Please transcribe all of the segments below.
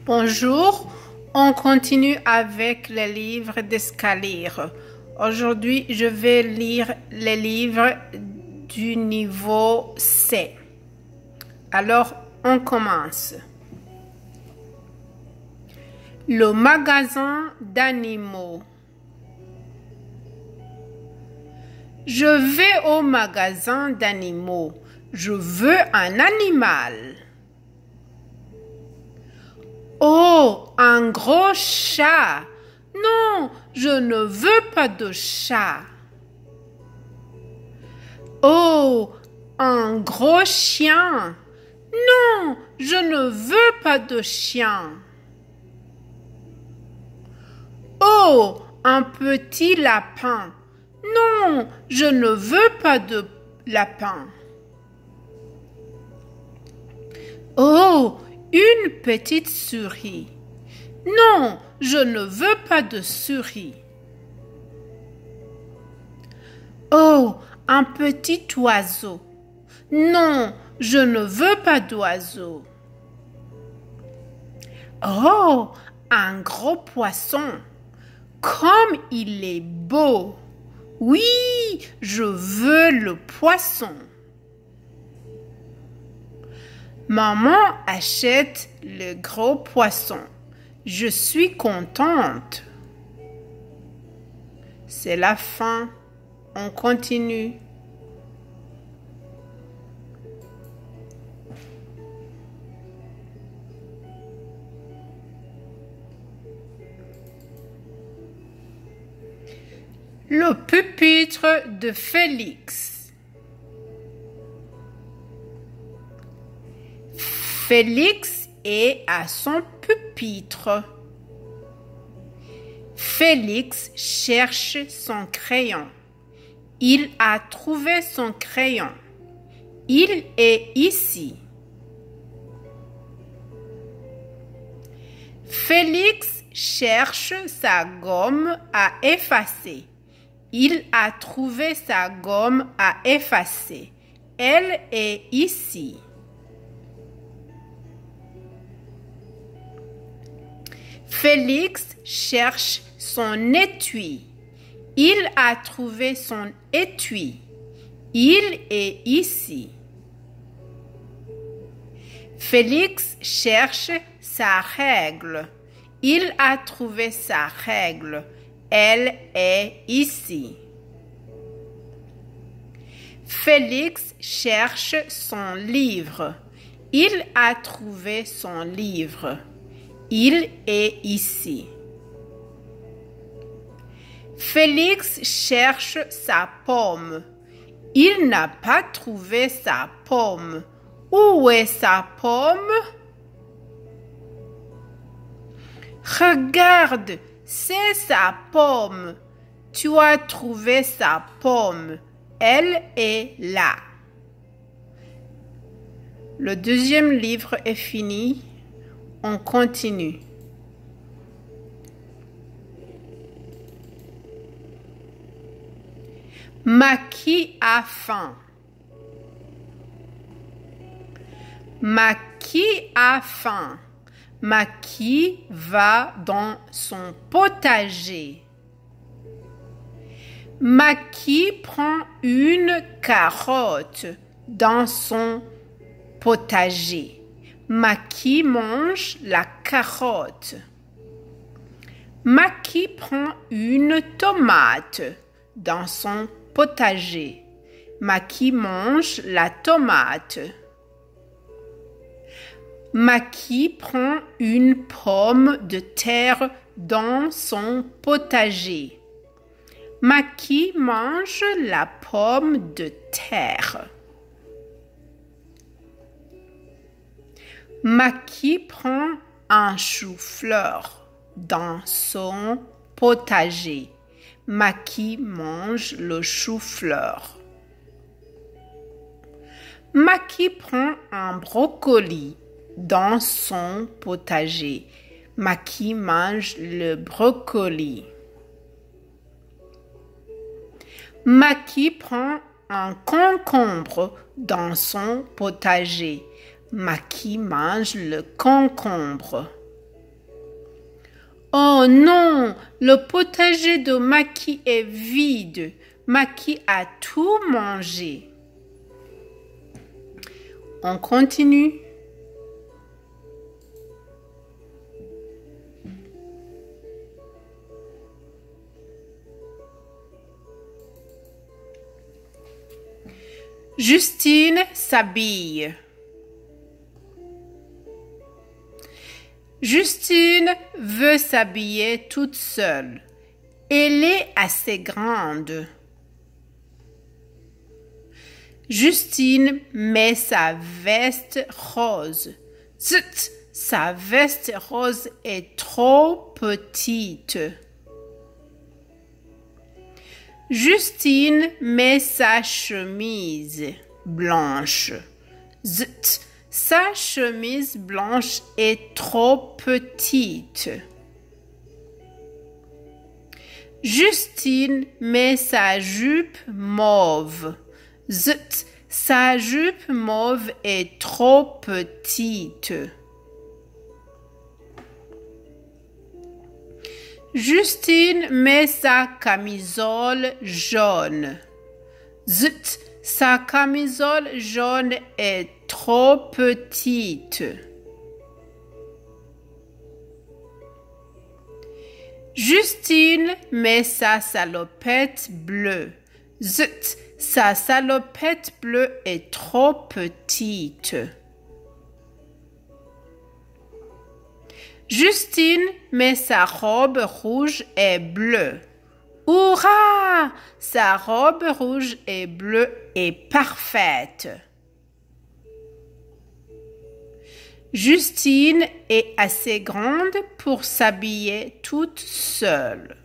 Bonjour, on continue avec les livres d'Escalire. Aujourd'hui, je vais lire les livres du niveau C. Alors, on commence. Le magasin d'animaux. Je vais au magasin d'animaux. Je veux un animal. Oh, un gros chat. Non, je ne veux pas de chat. Oh, un gros chien. Non, je ne veux pas de chien. Oh, un petit lapin. Non, je ne veux pas de lapin. Oh, une petite souris. Non, je ne veux pas de souris. Oh, un petit oiseau. Non, je ne veux pas d'oiseau. Oh, un gros poisson. Comme il est beau. Oui, je veux le poisson. Maman achète le gros poisson. Je suis contente. C'est la fin. On continue. Le pupitre de Félix. Félix est à son pupitre. Félix cherche son crayon. Il a trouvé son crayon. Il est ici. Félix cherche sa gomme à effacer. Il a trouvé sa gomme à effacer. Elle est ici. Félix cherche son étui. Il a trouvé son étui. Il est ici. Félix cherche sa règle. Il a trouvé sa règle. Elle est ici. Félix cherche son livre. Il a trouvé son livre. Il est ici. Félix cherche sa pomme. Il n'a pas trouvé sa pomme. Où est sa pomme? Regarde, c'est sa pomme. Tu as trouvé sa pomme. Elle est là. Le deuxième livre est fini. On continue. Maki a faim. Maki a faim. Maki va dans son potager. Maki prend une carotte dans son potager. Maki mange la carotte. Maki prend une tomate dans son potager. Maki mange la tomate. Maki prend une pomme de terre dans son potager. Maki mange la pomme de terre. Maki prend un chou-fleur dans son potager. Maki mange le chou-fleur. Maki prend un brocoli dans son potager. Maki mange le brocoli. Maki prend un concombre dans son potager. Maki mange le concombre. Oh non, le potager de Maki est vide. Maki a tout mangé. On continue. Justine s'habille. Justine veut s'habiller toute seule. Elle est assez grande. Justine met sa veste rose. Zut, sa veste rose est trop petite. Justine met sa chemise blanche. Zut, sa chemise blanche est trop petite. Justine met sa jupe mauve. Zut, sa jupe mauve est trop petite. Justine met sa camisole jaune. Zut, sa camisole jaune est trop petite. Justine met sa salopette bleue. Zut, sa salopette bleue est trop petite. Justine met sa robe rouge et bleue. Hurrah! Sa robe rouge et bleue est parfaite. Justine est assez grande pour s'habiller toute seule.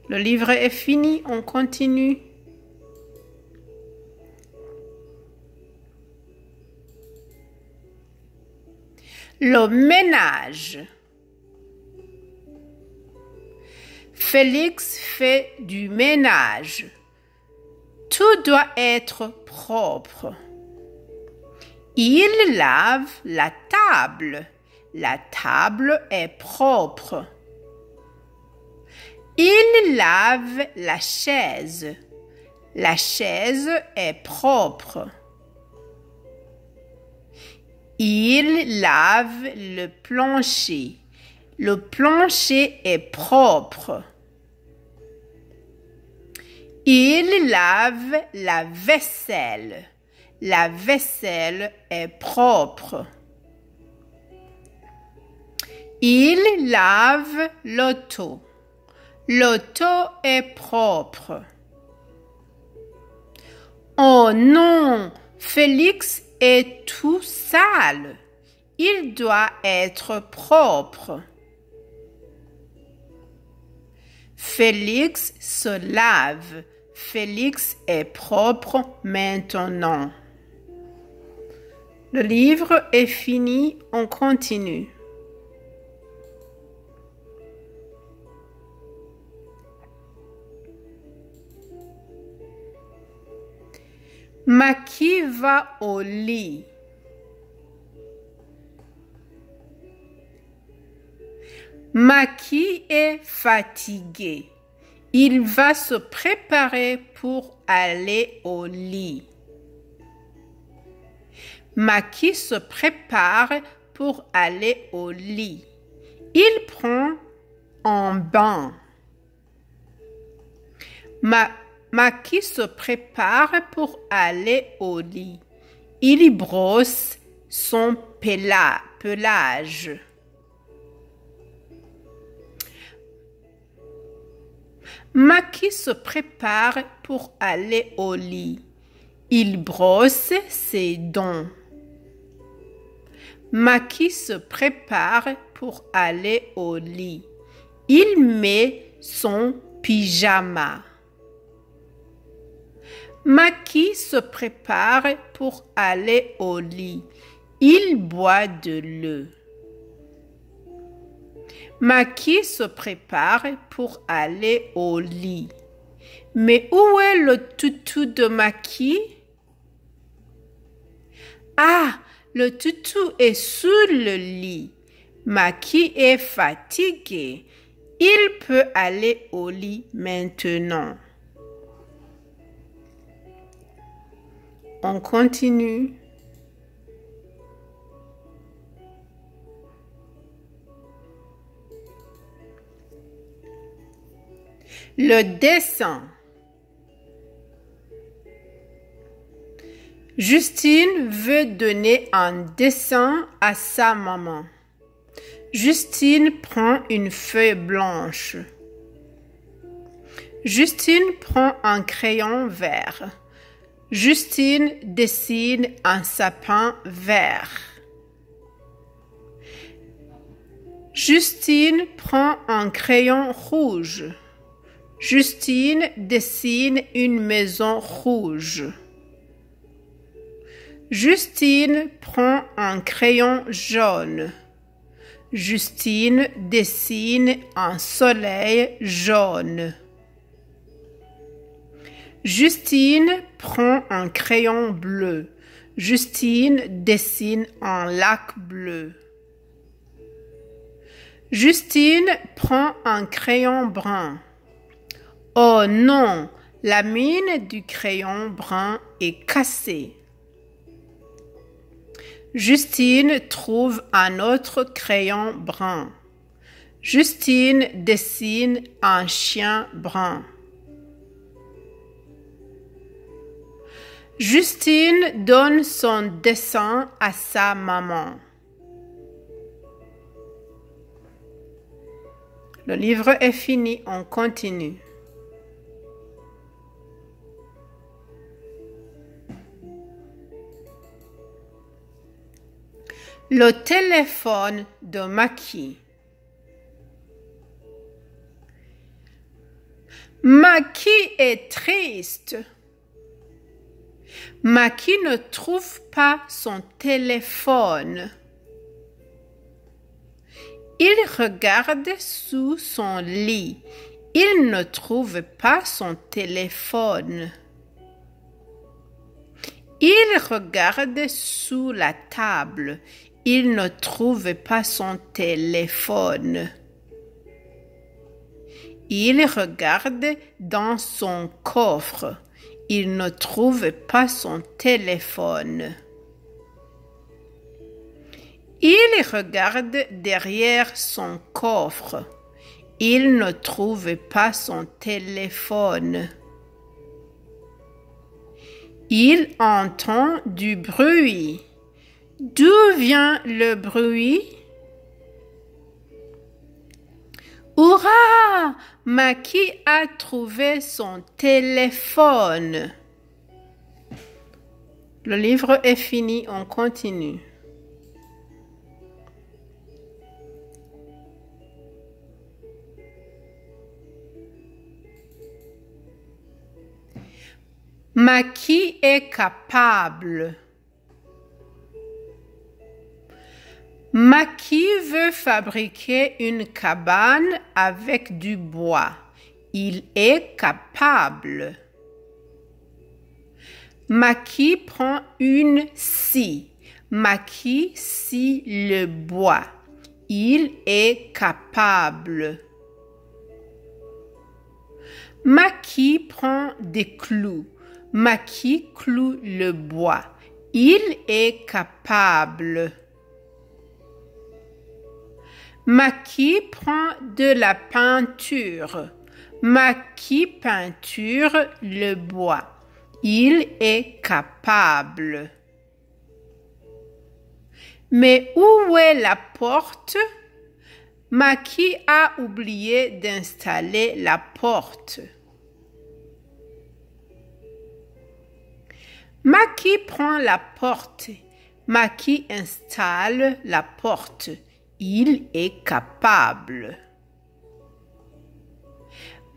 Le livre est fini, on continue. Le ménage. Félix fait du ménage. Tout doit être propre. Il lave la table. La table est propre. Il lave la chaise. La chaise est propre. Il lave le plancher. Le plancher est propre. Il lave la vaisselle. La vaisselle est propre. Il lave l'auto. L'auto est propre. Oh non, Félix est tout sale. Il doit être propre. Félix se lave. Félix est propre maintenant. Le livre est fini, on continue. Maki va au lit. Maki est fatigué. Il va se préparer pour aller au lit. Maki se prépare pour aller au lit. Il prend un bain. Maki se prépare pour aller au lit. Il brosse son pelage. Maki se prépare pour aller au lit. Il brosse ses dents. Maki se prépare pour aller au lit. Il met son pyjama. Maki se prépare pour aller au lit. Il boit de l'eau. Maki se prépare pour aller au lit. Mais où est le toutou de Maki? Ah, le toutou est sous le lit. Maki est fatigué. Il peut aller au lit maintenant. On continue. Le dessin. Justine veut donner un dessin à sa maman. Justine prend une feuille blanche. Justine prend un crayon vert. Justine dessine un sapin vert. Justine prend un crayon rouge. Justine dessine une maison rouge. Justine prend un crayon jaune. Justine dessine un soleil jaune. Justine prend un crayon bleu. Justine dessine un lac bleu. Justine prend un crayon brun. Oh non, la mine du crayon brun est cassée. Justine trouve un autre crayon brun. Justine dessine un chien brun. Justine donne son dessin à sa maman. Le livre est fini, on continue. Le téléphone de Maki. Maki est triste. Maki ne trouve pas son téléphone. Il regarde sous son lit. Il ne trouve pas son téléphone. Il regarde sous la table. Il ne trouve pas son téléphone. Il regarde dans son coffre. Il ne trouve pas son téléphone. Il regarde derrière son coffre. Il ne trouve pas son téléphone. Il entend du bruit. D'où vient le bruit? Hurrah! Maki a trouvé son téléphone. Le livre est fini, on continue. Maki est capable. Maki veut fabriquer une cabane avec du bois. Il est capable. Maki prend une scie. Maki scie le bois. Il est capable. Maki prend des clous. Maki cloue le bois. Il est capable. Maki prend de la peinture. Maki peinture le bois. Il est capable. Mais où est la porte? Maki a oublié d'installer la porte. Maki prend la porte. Maki installe la porte. Il est capable.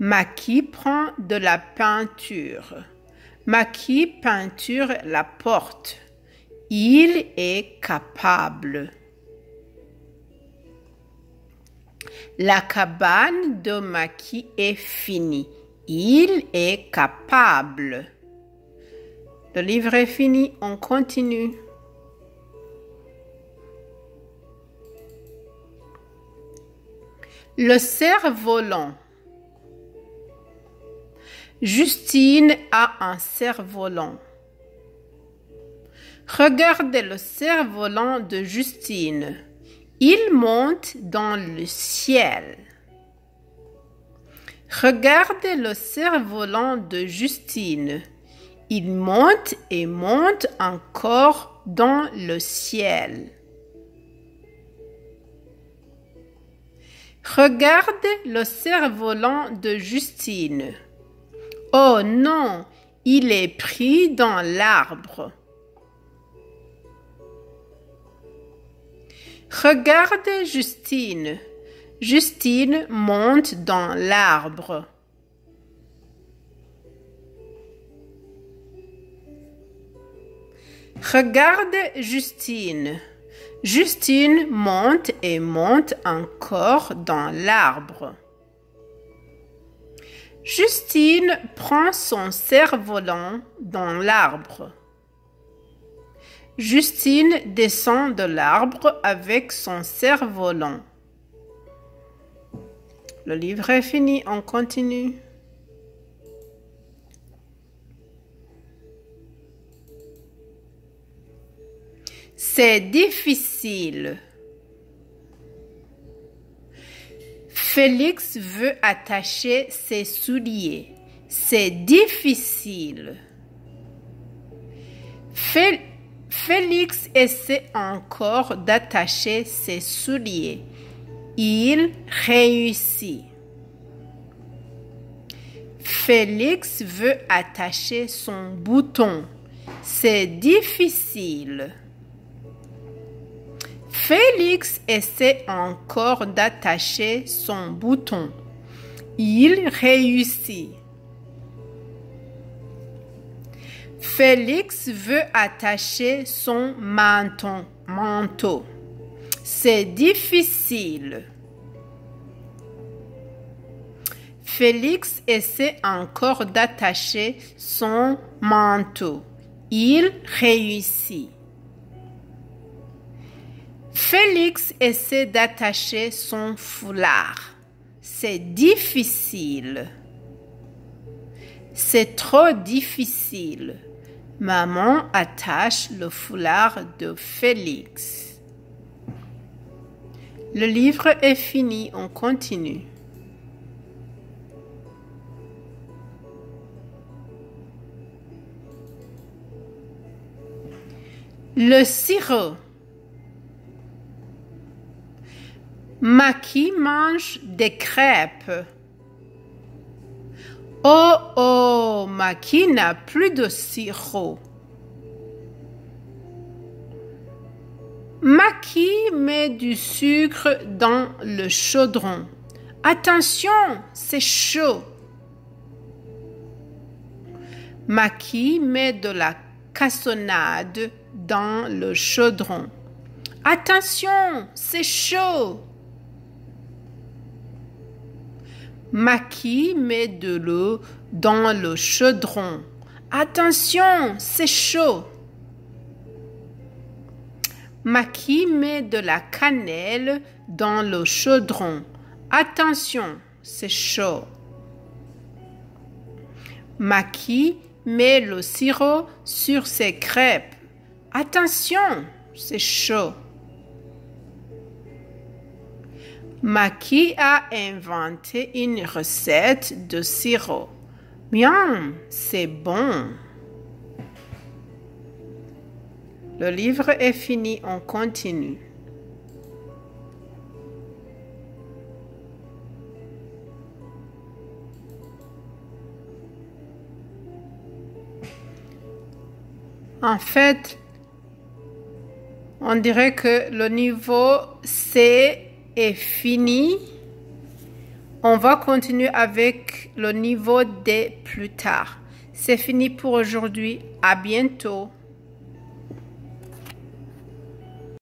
Maki prend de la peinture. Maki peinture la porte. Il est capable. La cabane de Maki est finie. Il est capable. Le livre est fini, on continue. Le cerf-volant. Justine a un cerf-volant. Regardez le cerf-volant de Justine. Il monte dans le ciel. Regardez le cerf-volant de Justine. Il monte et monte encore dans le ciel. Regardez le cerf-volant de Justine. Oh non, il est pris dans l'arbre. Regardez Justine. Justine monte dans l'arbre. Regardez Justine. Justine monte et monte encore dans l'arbre. Justine prend son cerf-volant dans l'arbre. Justine descend de l'arbre avec son cerf-volant. Le livre est fini, on continue. C'est difficile. Félix veut attacher ses souliers. C'est difficile. Félix essaie encore d'attacher ses souliers. Il réussit. Félix veut attacher son bouton. C'est difficile. Félix essaie encore d'attacher son bouton. Il réussit. Félix veut attacher son manteau. C'est difficile. Félix essaie encore d'attacher son manteau. Il réussit. Félix essaie d'attacher son foulard. C'est difficile. C'est trop difficile. Maman attache le foulard de Félix. Le livre est fini, on continue. Le sirop. Maki mange des crêpes. Oh, Maki n'a plus de sirop. Maki met du sucre dans le chaudron. Attention, c'est chaud. Maki met de la cassonade dans le chaudron. Attention, c'est chaud. Maki met de l'eau dans le chaudron. Attention, c'est chaud. Maki met de la cannelle dans le chaudron. Attention, c'est chaud. Maki met le sirop sur ses crêpes. Attention, c'est chaud. Maki a inventé une recette de sirop. Miam, c'est bon. Le livre est fini, on continue. En fait, on dirait que le niveau C est fini. On va continuer avec le niveau D plus tard. C'est fini pour aujourd'hui. À bientôt.